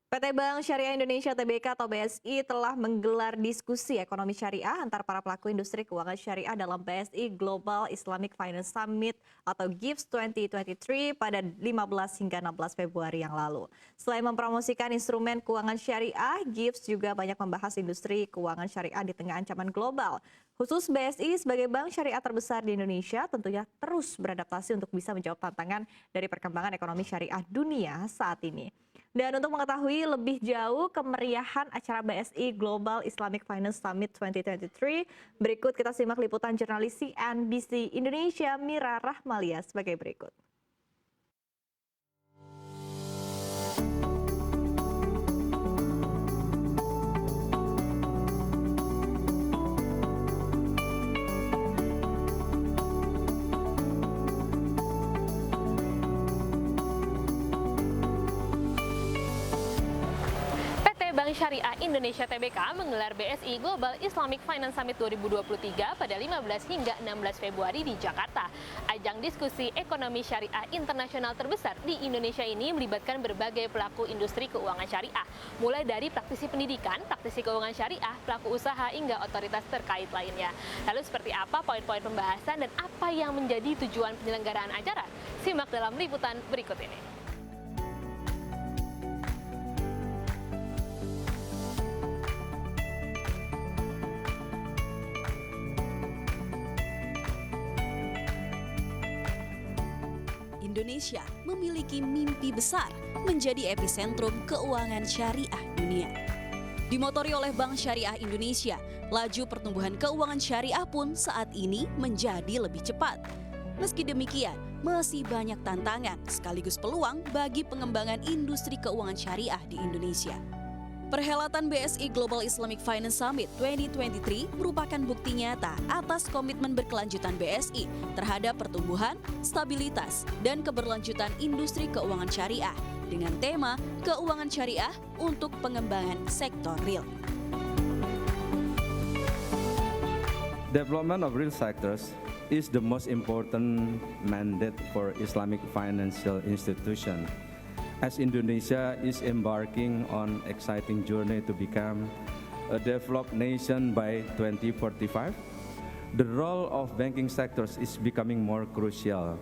PT Bank Syariah Indonesia (TBK) atau BSI telah menggelar diskusi ekonomi syariah antar para pelaku industri keuangan syariah dalam BSI Global Islamic Finance Summit atau GIFS 2023 pada 15 hingga 16 Februari yang lalu. Selain mempromosikan instrumen keuangan syariah, GIFS juga banyak membahas industri keuangan syariah di tengah ancaman global. Khusus BSI sebagai bank syariah terbesar di Indonesia tentunya terus beradaptasi untuk bisa menjawab tantangan dari perkembangan ekonomi syariah dunia saat ini. Dan untuk mengetahui lebih jauh kemeriahan acara BSI Global Islamic Finance Summit 2023, berikut kita simak liputan jurnalis CNBC Indonesia Mira Rahmalia sebagai berikut. PT Bank Syariah Indonesia (TBK) menggelar BSI Global Islamic Finance Summit 2023 pada 15 hingga 16 Februari di Jakarta. Ajang diskusi ekonomi syariah internasional terbesar di Indonesia ini melibatkan berbagai pelaku industri keuangan syariah, mulai dari praktisi pendidikan, praktisi keuangan syariah, pelaku usaha, hingga otoritas terkait lainnya. Lalu seperti apa poin-poin pembahasan dan apa yang menjadi tujuan penyelenggaraan acara? Simak dalam liputan berikut ini. Indonesia memiliki mimpi besar menjadi epicentrum keuangan syariah dunia. Dimotori oleh Bank Syariah Indonesia, laju pertumbuhan keuangan syariah pun saat ini menjadi lebih cepat. Meski demikian, masih banyak tantangan sekaligus peluang bagi pengembangan industri keuangan syariah di Indonesia. Perhelatan BSI Global Islamic Finance Summit 2023 merupakan bukti nyata atas komitmen berkelanjutan BSI terhadap pertumbuhan, stabilitas, dan keberlanjutan industri keuangan syariah dengan tema Keuangan Syariah untuk Pengembangan Sektor Real. Development of real sectors is the most important mandate for Islamic financial institution. As Indonesia is embarking on exciting journey to become a developed nation by 2045, the role of banking sectors is becoming more crucial.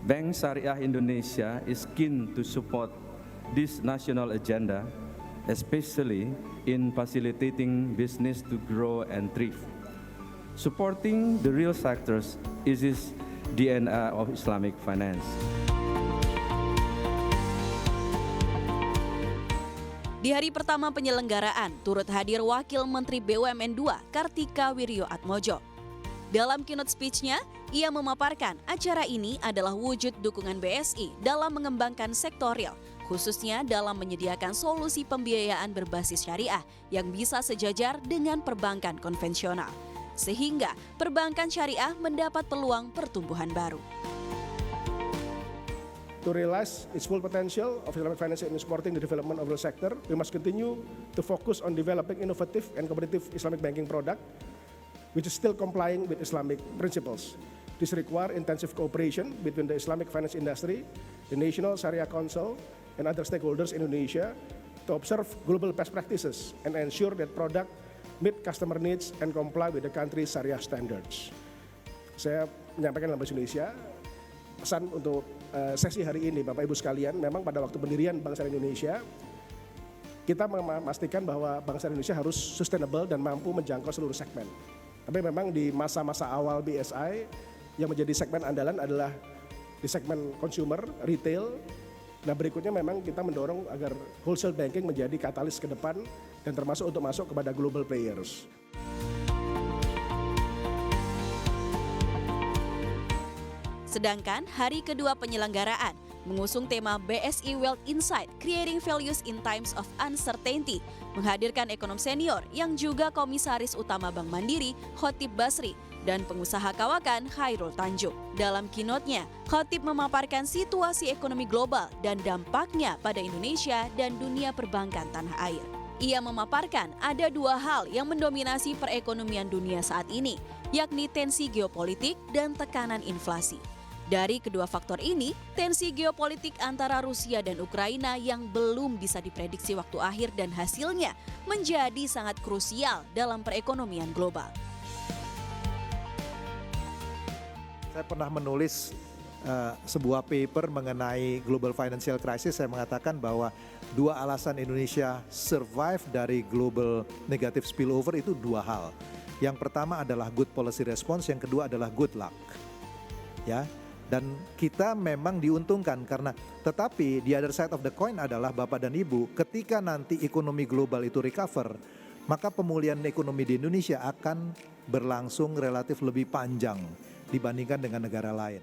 Bank Syariah Indonesia is keen to support this national agenda, especially in facilitating business to grow and thrive. Supporting the real sectors is its DNA of Islamic finance. Di hari pertama penyelenggaraan, turut hadir Wakil Menteri BUMN II, Kartika Wirjoatmojo. Dalam keynote speech-nya, ia memaparkan acara ini adalah wujud dukungan BSI dalam mengembangkan sektor real, khususnya dalam menyediakan solusi pembiayaan berbasis syariah yang bisa sejajar dengan perbankan konvensional, sehingga perbankan syariah mendapat peluang pertumbuhan baru. To realize its full potential of Islamic finance in supporting the development of the sector, we must continue to focus on developing innovative and competitive Islamic banking product, which is still complying with Islamic principles. This requires intensive cooperation between the Islamic finance industry, the National Sharia Council, and other stakeholders in Indonesia to observe global best practices and ensure that product meet customer needs and comply with the country's Sharia standards. Saya menyampaikan dalam bahasa Indonesia, pesan untuk sesi hari ini, Bapak Ibu sekalian, memang pada waktu pendirian Bank Syariah Indonesia, kita memastikan bahwa Bank Syariah Indonesia harus sustainable dan mampu menjangkau seluruh segmen. Tapi memang di masa-masa awal BSI, yang menjadi segmen andalan adalah di segmen consumer, retail. Nah berikutnya memang kita mendorong agar wholesale banking menjadi katalis ke depan dan termasuk untuk masuk kepada global players. Sedangkan hari kedua penyelenggaraan mengusung tema BSI Wealth Insight Creating Values in Times of Uncertainty, menghadirkan ekonom senior yang juga Komisaris Utama Bank Mandiri, Khotib Basri, dan pengusaha kawakan Khairul Tanjung. Dalam keynote-nya, Khotib memaparkan situasi ekonomi global dan dampaknya pada Indonesia dan dunia perbankan tanah air. Ia memaparkan ada dua hal yang mendominasi perekonomian dunia saat ini, yakni tensi geopolitik dan tekanan inflasi. Dari kedua faktor ini, tensi geopolitik antara Rusia dan Ukraina yang belum bisa diprediksi waktu akhir dan hasilnya menjadi sangat krusial dalam perekonomian global. Saya pernah menulis sebuah paper mengenai global financial crisis. Saya mengatakan bahwa dua alasan Indonesia survive dari global negative spillover itu dua hal. Yang pertama adalah good policy response, yang kedua adalah good luck. Ya. Dan kita memang diuntungkan karena, tetapi the other side of the coin adalah Bapak dan Ibu, ketika nanti ekonomi global itu recover, maka pemulihan ekonomi di Indonesia akan berlangsung relatif lebih panjang dibandingkan dengan negara lain.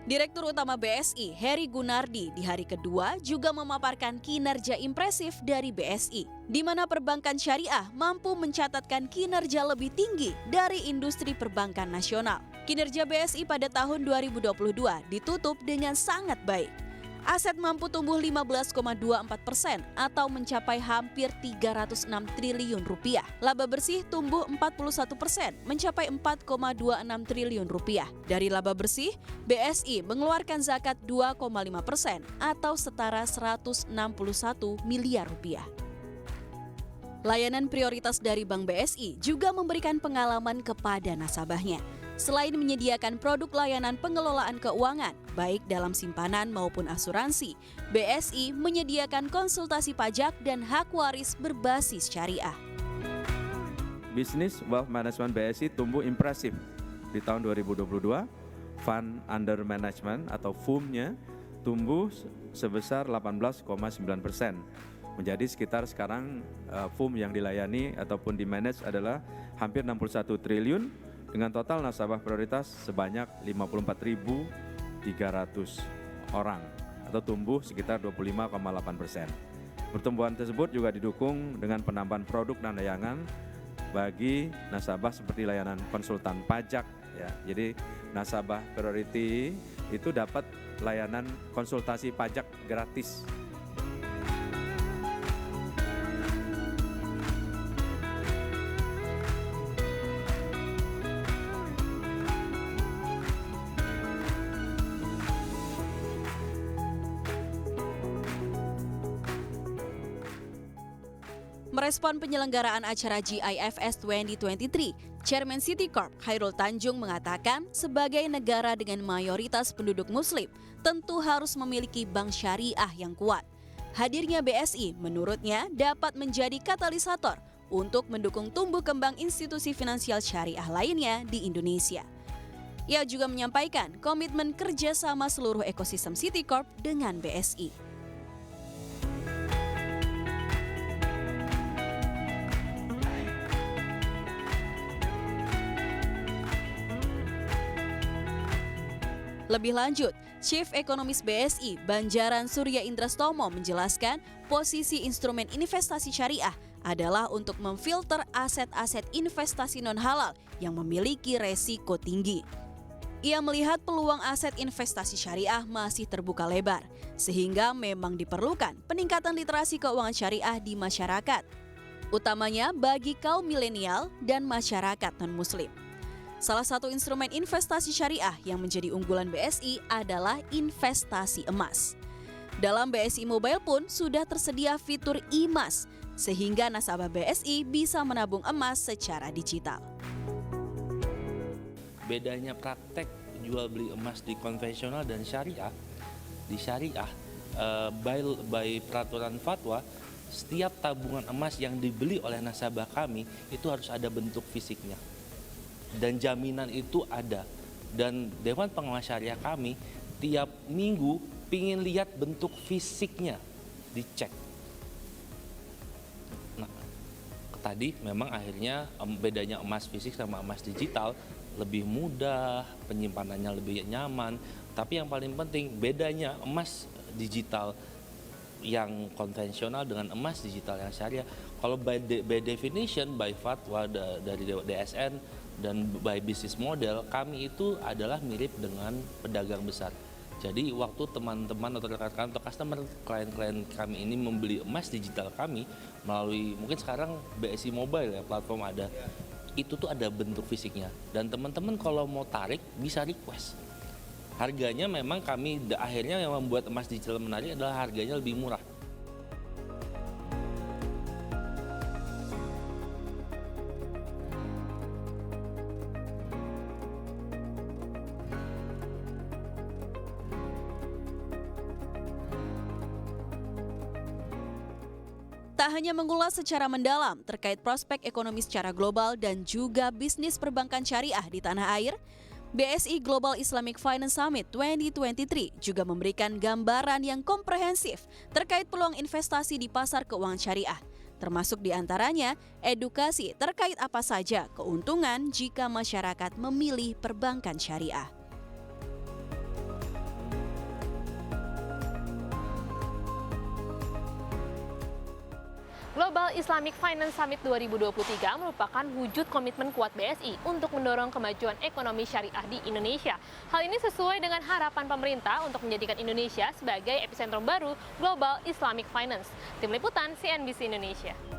Direktur Utama BSI, Heri Gunardi, di hari kedua juga memaparkan kinerja impresif dari BSI, di mana perbankan syariah mampu mencatatkan kinerja lebih tinggi dari industri perbankan nasional. Kinerja BSI pada tahun 2022 ditutup dengan sangat baik. Aset mampu tumbuh 15,24% atau mencapai hampir 306 triliun rupiah. Laba bersih tumbuh 41% mencapai 4,26 triliun rupiah. Dari laba bersih, BSI mengeluarkan zakat 2,5% atau setara 161 miliar rupiah. Layanan prioritas dari Bank BSI juga memberikan pengalaman kepada nasabahnya. Selain menyediakan produk layanan pengelolaan keuangan, baik dalam simpanan maupun asuransi, BSI menyediakan konsultasi pajak dan hak waris berbasis syariah. Bisnis wealth management BSI tumbuh impresif di tahun 2022. Fund under management atau FUM-nya tumbuh sebesar 18,9%. Menjadi sekitar sekarang FUM yang dilayani ataupun di-manage adalah hampir 61 triliun dengan total nasabah prioritas sebanyak 54.300 orang atau tumbuh sekitar 25,8%. Pertumbuhan tersebut juga didukung dengan penambahan produk dan layanan bagi nasabah seperti layanan konsultan pajak. Ya, jadi nasabah priority itu dapat layanan konsultasi pajak gratis. Merespon penyelenggaraan acara GIFS 2023, Chairman Citicorp Khairul Tanjung mengatakan sebagai negara dengan mayoritas penduduk muslim tentu harus memiliki bank syariah yang kuat. Hadirnya BSI menurutnya dapat menjadi katalisator untuk mendukung tumbuh kembang institusi finansial syariah lainnya di Indonesia. Ia juga menyampaikan komitmen kerjasama seluruh ekosistem Citicorp dengan BSI. Lebih lanjut, Chief Ekonomis BSI Banjaran Surya Indrastomo menjelaskan posisi instrumen investasi syariah adalah untuk memfilter aset-aset investasi non-halal yang memiliki resiko tinggi. Ia melihat peluang aset investasi syariah masih terbuka lebar, sehingga memang diperlukan peningkatan literasi keuangan syariah di masyarakat, utamanya bagi kaum milenial dan masyarakat non-muslim. Salah satu instrumen investasi syariah yang menjadi unggulan BSI adalah investasi emas. Dalam BSI Mobile pun sudah tersedia fitur emas, sehingga nasabah BSI bisa menabung emas secara digital. Bedanya praktek jual beli emas di konvensional dan syariah, di syariah by peraturan fatwa, setiap tabungan emas yang dibeli oleh nasabah kami itu harus ada bentuk fisiknya. Dan jaminan itu ada. Dan Dewan Pengawas Syariah kami tiap minggu pingin lihat bentuk fisiknya, dicek. Nah, tadi memang akhirnya bedanya emas fisik sama emas digital lebih mudah, penyimpanannya lebih nyaman. Tapi yang paling penting bedanya emas digital yang konvensional dengan emas digital yang syariah. Kalau by definition, by fatwa dari DSN dan by business model, kami itu adalah mirip dengan pedagang besar. Jadi waktu teman-teman atau rekan-rekan atau customer klien-klien kami ini membeli emas digital kami melalui mungkin sekarang BSI Mobile ya, platform ada, itu tuh ada bentuk fisiknya, dan teman-teman kalau mau tarik bisa request. Harganya memang kami akhirnya yang membuat emas digital menarik adalah harganya lebih murah. Tak hanya mengulas secara mendalam terkait prospek ekonomi secara global dan juga bisnis perbankan syariah di tanah air, BSI Global Islamic Finance Summit 2023 juga memberikan gambaran yang komprehensif terkait peluang investasi di pasar keuangan syariah, termasuk diantaranya edukasi terkait apa saja keuntungan jika masyarakat memilih perbankan syariah. Global Islamic Finance Summit 2023 merupakan wujud komitmen kuat BSI untuk mendorong kemajuan ekonomi syariah di Indonesia. Hal ini sesuai dengan harapan pemerintah untuk menjadikan Indonesia sebagai epicentrum baru Global Islamic Finance. Tim Liputan CNBC Indonesia.